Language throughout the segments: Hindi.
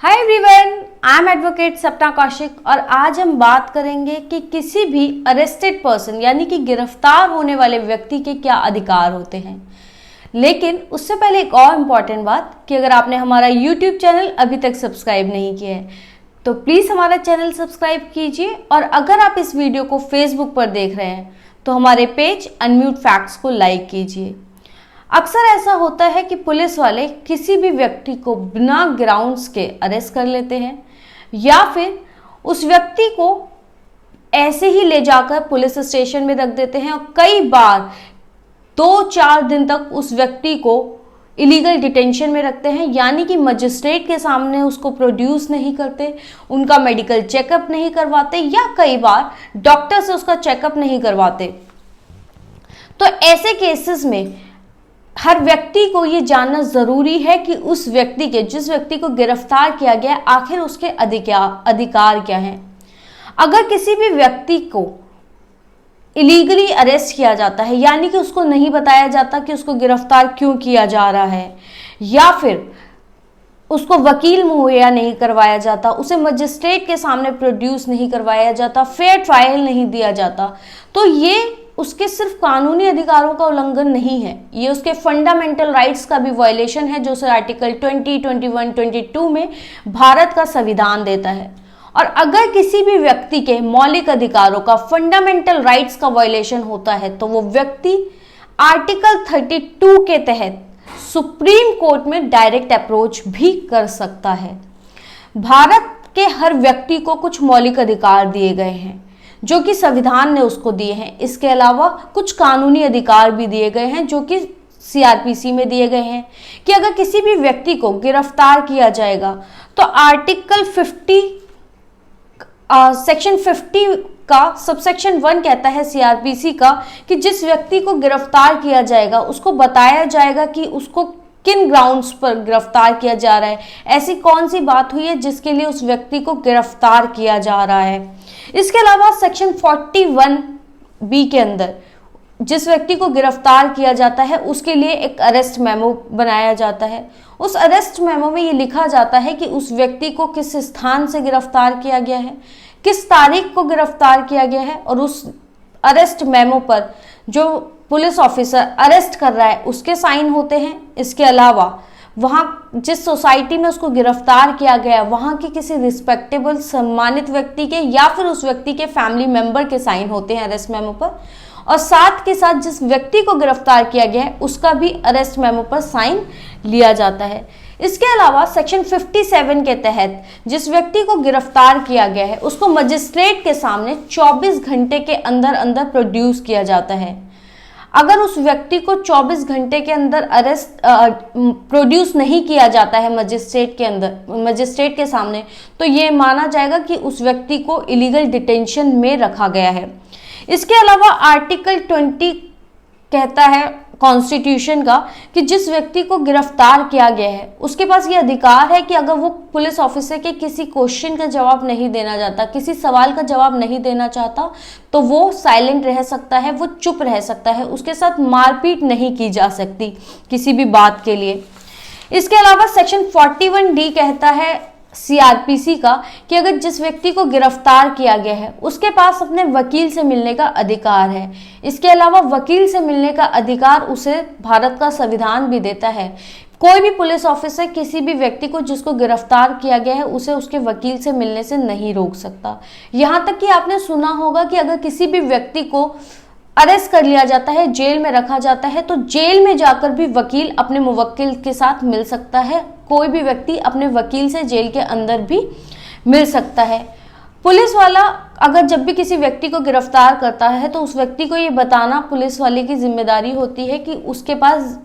Hi everyone, I am advocate सपना कौशिक और आज हम बात करेंगे कि किसी भी अरेस्टेड पर्सन यानी कि गिरफ्तार होने वाले व्यक्ति के क्या अधिकार होते हैं। लेकिन उससे पहले एक और इम्पॉर्टेंट बात कि अगर आपने हमारा यूट्यूब चैनल अभी तक सब्सक्राइब नहीं किया है तो प्लीज़ हमारा चैनल सब्सक्राइब कीजिए, और अगर आप इस वीडियो को फेसबुक पर देख रहे हैं तो हमारे पेज अनम्यूट फैक्ट्स को लाइक कीजिए। अक्सर ऐसा होता है कि पुलिस वाले किसी भी व्यक्ति को बिना ग्राउंड्स के अरेस्ट कर लेते हैं या फिर उस व्यक्ति को ऐसे ही ले जाकर पुलिस स्टेशन में रख देते हैं और कई बार 2-4 दिन तक उस व्यक्ति को इलीगल डिटेंशन में रखते हैं, यानी कि मजिस्ट्रेट के सामने उसको प्रोड्यूस नहीं करते, उनका मेडिकल चेकअप नहीं करवाते या कई बार डॉक्टर से उसका चेकअप नहीं करवाते। तो ऐसे केसेस में हर व्यक्ति को ये जानना जरूरी है कि उस व्यक्ति के जिस व्यक्ति को गिरफ्तार किया गया है आखिर उसके अधिकार क्या हैं। अगर किसी भी व्यक्ति को इलीगली अरेस्ट किया जाता है यानी कि उसको नहीं बताया जाता कि उसको गिरफ्तार क्यों किया जा रहा है, या फिर उसको वकील मुहैया नहीं करवाया जाता, उसे मजिस्ट्रेट के सामने प्रोड्यूस नहीं करवाया जाता, फेयर ट्रायल नहीं दिया जाता, तो ये उसके सिर्फ कानूनी अधिकारों का उल्लंघन नहीं है, ये उसके फंडामेंटल राइट्स का भी वायलेशन है जो उसे आर्टिकल 20, 21, 22 में भारत का संविधान देता है। और अगर किसी भी व्यक्ति के मौलिक अधिकारों का फंडामेंटल राइट्स का वायलेशन होता है तो वो व्यक्ति आर्टिकल 32 के तहत सुप्रीम कोर्ट में डायरेक्ट अप्रोच भी कर सकता है। भारत के हर व्यक्ति को कुछ मौलिक अधिकार दिए गए हैं जो कि संविधान ने उसको दिए हैं। इसके अलावा कुछ कानूनी अधिकार भी दिए गए हैं जो कि सीआरपीसी में दिए गए हैं कि अगर किसी भी व्यक्ति को गिरफ्तार किया जाएगा तो आर्टिकल 50 सेक्शन 50 का सबसेक्शन 1 कहता है सीआरपीसी का कि जिस व्यक्ति को गिरफ्तार किया जाएगा उसको बताया जाएगा कि उसको किन ग्राउंड्स पर गिरफ्तार किया जा रहा है, ऐसी कौन सी बात हुई है जिसके लिए उस व्यक्ति को गिरफ्तार किया जा रहा है। इसके अलावा सेक्शन 41B के अंदर जिस व्यक्ति को गिरफ्तार किया जाता है उसके लिए एक अरेस्ट मेमो बनाया जाता है। उस अरेस्ट मेमो में ये लिखा जाता है कि उस व्यक्ति को किस स्थान से गिरफ्तार किया गया है, किस तारीख को गिरफ्तार किया गया है, और उस अरेस्ट मेमो पर जो पुलिस ऑफिसर अरेस्ट कर रहा है उसके साइन होते हैं। इसके अलावा वहाँ जिस सोसाइटी में उसको गिरफ्तार किया गया वहाँ के किसी रिस्पेक्टेबल सम्मानित व्यक्ति के या फिर उस व्यक्ति के फैमिली मेंबर के साइन होते हैं अरेस्ट मेमो पर, और साथ के साथ जिस व्यक्ति को गिरफ्तार किया गया है उसका भी अरेस्ट मेमो पर साइन लिया जाता है। इसके अलावा सेक्शन 57 के तहत जिस व्यक्ति को गिरफ्तार किया गया है उसको मजिस्ट्रेट के सामने 24 घंटे के अंदर अंदर प्रोड्यूस किया जाता है। अगर उस व्यक्ति को 24 घंटे के अंदर प्रोड्यूस नहीं किया जाता है मजिस्ट्रेट के सामने, तो ये माना जाएगा कि उस व्यक्ति को इलीगल डिटेंशन में रखा गया है। इसके अलावा आर्टिकल 20 कहता है कॉन्स्टिट्यूशन का कि जिस व्यक्ति को गिरफ्तार किया गया है उसके पास ये अधिकार है कि अगर वो पुलिस ऑफिसर के किसी क्वेश्चन का जवाब नहीं देना चाहता, किसी सवाल का जवाब नहीं देना चाहता, तो वो साइलेंट रह सकता है, वो चुप रह सकता है, उसके साथ मारपीट नहीं की जा सकती किसी भी बात के लिए। इसके अलावा सेक्शन 41D कहता है सीआरपीसी का कि अगर जिस व्यक्ति को गिरफ्तार किया गया है उसके पास अपने वकील से मिलने का अधिकार है। इसके अलावा वकील से मिलने का अधिकार उसे भारत का संविधान भी देता है। कोई भी पुलिस ऑफिसर किसी भी व्यक्ति को जिसको गिरफ्तार किया गया है उसे उसके वकील से मिलने से नहीं रोक सकता। यहाँ तक कि आपने सुना होगा कि अगर किसी भी व्यक्ति को अरेस्ट कर लिया जाता है, जेल में रखा जाता है, तो जेल में जाकर भी वकील अपने मुवक्किल के साथ मिल सकता है। कोई भी व्यक्ति अपने वकील से जेल के अंदर भी मिल सकता है। पुलिस वाला अगर जब भी किसी व्यक्ति को गिरफ्तार करता है तो उस व्यक्ति को ये बताना पुलिस वाले की जिम्मेदारी होती है कि उसके पास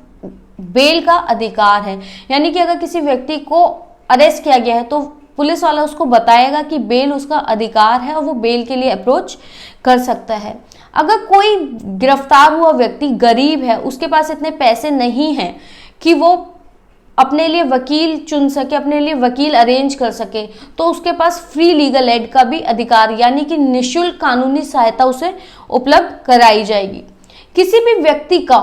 बेल का अधिकार है, यानी कि अगर किसी व्यक्ति को अरेस्ट किया गया है तो पुलिस वाला उसको बताएगा कि बेल उसका अधिकार है और वो बेल के लिए अप्रोच कर सकता है। अगर कोई गिरफ्तार हुआ व्यक्ति गरीब है, उसके पास इतने पैसे नहीं हैं कि वो अपने लिए वकील चुन सके, अपने लिए वकील अरेंज कर सके, तो उसके पास फ्री लीगल एड का भी अधिकार यानी कि निःशुल्क कानूनी सहायता उसे उपलब्ध कराई जाएगी। किसी भी व्यक्ति का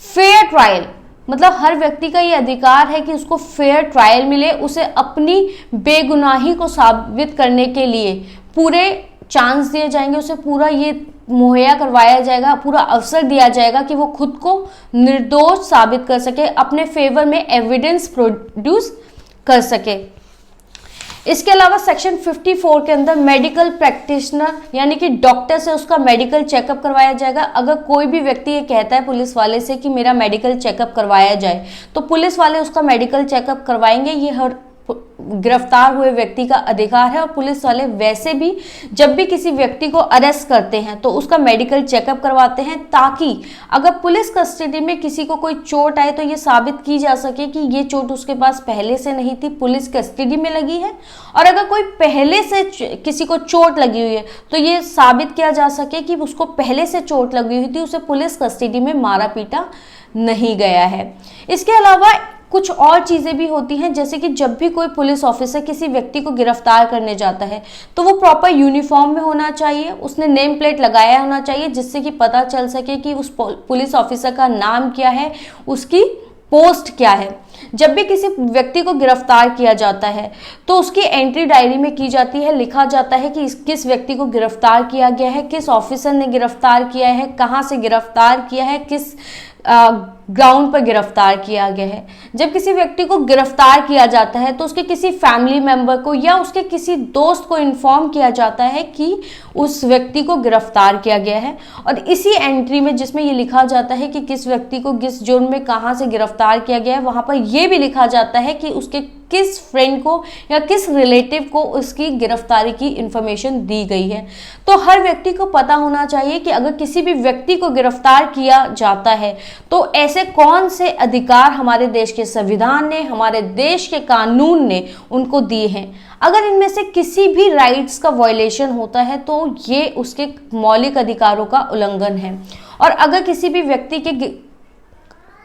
फेयर ट्रायल मतलब हर व्यक्ति का ये अधिकार है कि उसको फेयर ट्रायल मिले, उसे अपनी बेगुनाही को साबित करने के लिए पूरे चांस दिए जाएंगे, उसे पूरा ये मुहैया करवाया जाएगा, पूरा अवसर दिया जाएगा कि वो खुद को निर्दोष साबित कर सके, अपने फेवर में एविडेंस प्रोड्यूस कर सके। इसके अलावा सेक्शन 54 के अंदर मेडिकल प्रैक्टिशनर यानी कि डॉक्टर से उसका मेडिकल चेकअप करवाया जाएगा। अगर कोई भी व्यक्ति ये कहता है पुलिस वाले से कि मेरा मेडिकल चेकअप करवाया जाए, तो पुलिस वाले उसका मेडिकल चेकअप करवाएंगे। ये हर गिरफ्तार हुए व्यक्ति का अधिकार है। और पुलिस वाले वैसे भी जब भी किसी व्यक्ति को अरेस्ट करते हैं तो उसका मेडिकल चेकअप करवाते हैं, ताकि अगर पुलिस कस्टडी में किसी को कोई चोट आए तो ये साबित की जा सके कि ये चोट उसके पास पहले से नहीं थी, पुलिस कस्टडी में लगी है। और अगर कोई पहले से किसी को चोट लगी हुई है तो ये साबित किया जा सके कि उसको पहले से चोट लगी हुई थी, उसे पुलिस कस्टडी में मारा पीटा नहीं गया है। इसके अलावा कुछ और चीज़ें भी होती हैं, जैसे कि जब भी कोई पुलिस ऑफिसर किसी व्यक्ति को गिरफ्तार करने जाता है तो वो प्रॉपर यूनिफॉर्म में होना चाहिए, उसने नेम प्लेट लगाया होना चाहिए, जिससे कि पता चल सके कि उस पुलिस ऑफिसर का नाम क्या है, उसकी पोस्ट क्या है। जब भी किसी व्यक्ति को गिरफ्तार किया जाता है तो उसकी एंट्री डायरी में की जाती है, लिखा जाता है कि किस व्यक्ति को गिरफ्तार किया गया है, किस ऑफिसर ने गिरफ्तार किया है, कहाँ से गिरफ्तार किया है, किस ग्राउंड पर गिरफ्तार किया गया है। जब किसी व्यक्ति को गिरफ्तार किया जाता है तो उसके किसी फैमिली मेंबर को या उसके किसी दोस्त को इन्फॉर्म किया जाता है कि उस व्यक्ति को गिरफ्तार किया गया है। और इसी एंट्री में जिसमें ये लिखा जाता है कि किस व्यक्ति को किस जुर्म में कहाँ से गिरफ्तार किया गया है, वहाँ पर यह भी लिखा जाता है कि उसके किस फ्रेंड को या किस रिलेटिव को उसकी गिरफ्तारी की इंफॉर्मेशन दी गई है। तो हर व्यक्ति को पता होना चाहिए कि अगर किसी भी व्यक्ति को गिरफ्तार किया जाता है तो ऐसे कौन से अधिकार हमारे देश के संविधान ने, हमारे देश के कानून ने उनको दिए हैं। अगर इनमें से किसी भी राइट्स का वायलेशन होता है तो ये उसके मौलिक अधिकारों का उल्लंघन है। और अगर किसी भी व्यक्ति के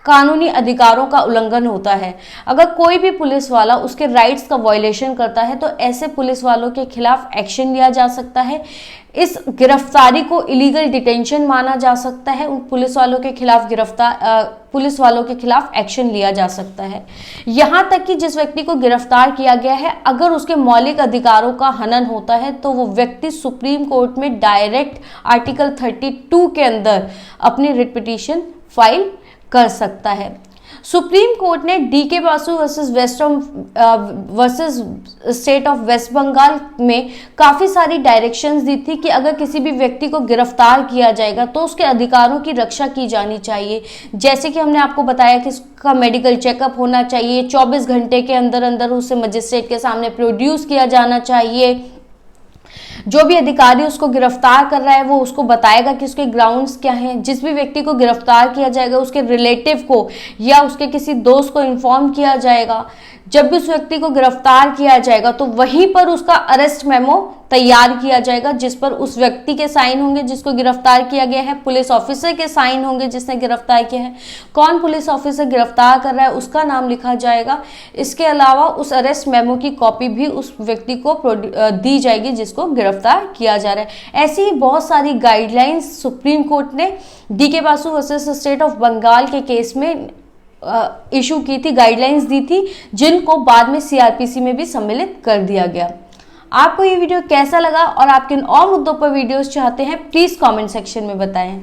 कानूनी अधिकारों का उल्लंघन होता है, अगर कोई भी पुलिस वाला उसके राइट्स का वायलेशन करता है तो ऐसे पुलिस वालों के खिलाफ एक्शन लिया जा सकता है। इस गिरफ्तारी को इलीगल डिटेंशन माना जा सकता है। उन पुलिस वालों के खिलाफ एक्शन लिया जा सकता है। यहाँ तक कि जिस व्यक्ति को गिरफ्तार किया गया है, अगर उसके मौलिक अधिकारों का हनन होता है तो वो व्यक्ति सुप्रीम कोर्ट में डायरेक्ट आर्टिकल 32 के अंदर अपनी रिट पिटीशन फाइल कर सकता है। सुप्रीम कोर्ट ने DK Basu versus state of West Bengal में काफ़ी सारी डायरेक्शंस दी थी कि अगर किसी भी व्यक्ति को गिरफ्तार किया जाएगा तो उसके अधिकारों की रक्षा की जानी चाहिए। जैसे कि हमने आपको बताया कि उसका मेडिकल चेकअप होना चाहिए, 24 घंटे के अंदर अंदर उसे मजिस्ट्रेट के सामने प्रोड्यूस किया जाना चाहिए। जो भी अधिकारी उसको गिरफ्तार कर रहा है वो उसको बताएगा कि उसके ग्राउंड्स क्या हैं। जिस भी व्यक्ति को गिरफ्तार किया जाएगा उसके रिलेटिव को या उसके किसी दोस्त को इन्फॉर्म किया जाएगा। जब भी उस व्यक्ति को गिरफ्तार किया जाएगा तो वहीं पर उसका अरेस्ट मेमो तैयार किया जाएगा, जिस पर उस व्यक्ति के साइन होंगे जिसको गिरफ्तार किया गया है, पुलिस ऑफिसर के साइन होंगे जिसने गिरफ्तार किया है, कौन पुलिस ऑफिसर गिरफ्तार कर रहा है उसका नाम लिखा जाएगा। इसके अलावा उस अरेस्ट मेमो की कॉपी भी उस व्यक्ति को दी जाएगी जिसको गिरफ्तार किया जा रहा है। ऐसी ही बहुत सारी गाइडलाइंस सुप्रीम कोर्ट ने DK Basu versus state of Bengal के केस में इशू की थी, गाइडलाइंस दी थी, जिनको बाद में CRPC में भी सम्मिलित कर दिया गया। आपको ये वीडियो कैसा लगा और आप किन और मुद्दों पर वीडियोस चाहते हैं, प्लीज कमेंट सेक्शन में बताएं।